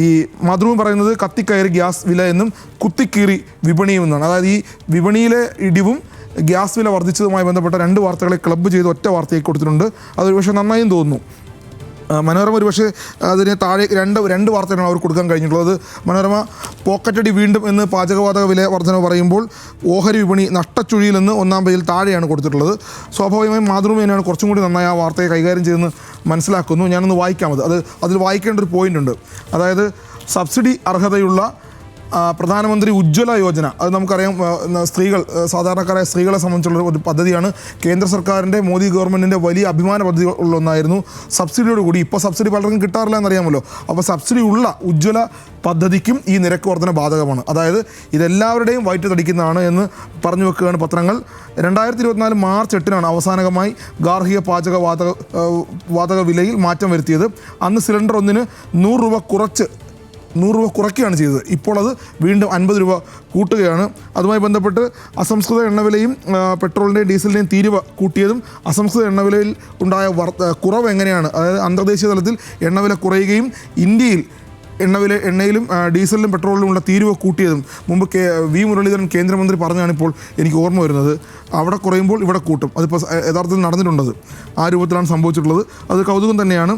ഈ മാതൃഭൂമി പറയുന്നത് കത്തിക്കയറി ഗ്യാസ് വില എന്നും കുത്തിക്കീറി വിപണിയും എന്നാണ്. അതായത് ഈ വിപണിയിലെ ഇടിവും ഗ്യാസ് വില വർദ്ധിച്ചതുമായി ബന്ധപ്പെട്ട രണ്ട് വാർത്തകളെ ക്ലബ്ബ് ചെയ്ത് ഒറ്റ വാർത്തയായി കൊടുത്തിട്ടുണ്ട്. അതൊരു പക്ഷേ നന്നായും തോന്നുന്നു. മനോരമ ഒരുപക്ഷെ അതിന് താഴെ രണ്ട് വാർത്തകളാണ് അവർ കൊടുക്കാൻ കഴിഞ്ഞിട്ടുള്ളത്. മനോരമ പോക്കറ്റടി വീണ്ടും എന്ന് പാചകവാതക വില വർധനവ് പറയുമ്പോൾ ഓഹരി വിപണി നഷ്ടച്ചുഴിയിലെന്ന് ഒന്നാം പേജിൽ താഴെയാണ് കൊടുത്തിട്ടുള്ളത്. സ്വാഭാവികമായും മാതൃഭൂമി തന്നെയാണ് കുറച്ചും കൂടി നന്നായി ആ വാർത്തയെ കൈകാര്യം ചെയ്തെന്ന് മനസ്സിലാക്കുന്നു. ഞാനൊന്ന് വായിക്കാം. അതിൽ വായിക്കേണ്ട ഒരു പോയിൻ്റ് ഉണ്ട്. അതായത് സബ്സിഡി അർഹതയുള്ള പ്രധാനമന്ത്രി ഉജ്ജ്വല യോജന, അത് നമുക്കറിയാം, സാധാരണക്കാരായ സ്ത്രീകളെ സംബന്ധിച്ചുള്ള ഒരു പദ്ധതിയാണ്. കേന്ദ്ര സർക്കാരിൻ്റെ മോദി ഗവൺമെൻറ്റിൻ്റെ വലിയ അഭിമാന പദ്ധതികളിലൊന്നായിരുന്നു. സബ്സിഡിയോട് കൂടി ഇപ്പോൾ സബ്സിഡി പലർക്കും കിട്ടാറില്ല എന്നറിയാമല്ലോ. അപ്പോൾ സബ്സിഡി ഉള്ള ഉജ്ജ്വല പദ്ധതിക്കും ഈ നിരക്ക് വർധന ബാധകമാണ്. അതായത് ഇതെല്ലാവരുടെയും വയറ്റ് തടിക്കുന്നതാണ് എന്ന് പറഞ്ഞു വെക്കുകയാണ് പത്രങ്ങൾ. 2024 മാർച്ച് 8 അവസാനമായി ഗാർഹിക വാതക വിലയിൽ മാറ്റം വരുത്തിയത്. അന്ന് സിലിണ്ടർ ഒന്നിന് 100 രൂപ കുറയ്ക്കുകയാണ് ചെയ്തത്. ഇപ്പോൾ അത് വീണ്ടും 50 രൂപ കൂട്ടുകയാണ്. അതുമായി ബന്ധപ്പെട്ട് അസംസ്കൃത എണ്ണവിലയും പെട്രോളിൻ്റെയും ഡീസലിൻ്റെയും തീരുവ കൂട്ടിയതും അസംസ്കൃത എണ്ണവിലയിൽ ഉണ്ടായ കുറവ് എങ്ങനെയാണ്, അതായത് അന്തർദേശീയ തലത്തിൽ എണ്ണവില കുറയുകയും ഇന്ത്യയിൽ എണ്ണയിലും ഡീസലിലും പെട്രോളിലും ഉള്ള തീരുവ കൂട്ടിയതും മുമ്പ് വി മുരളീധരൻ കേന്ദ്രമന്ത്രി പറഞ്ഞാണ് ഇപ്പോൾ എനിക്ക് ഓർമ്മ വരുന്നത്. അവിടെ കുറയുമ്പോൾ ഇവിടെ കൂട്ടും. അതിപ്പോൾ യഥാർത്ഥത്തിൽ നടന്നിട്ടുണ്ടത് ആ രൂപത്തിലാണ് സംഭവിച്ചിട്ടുള്ളത്. അത് കൗതുകം തന്നെയാണ്.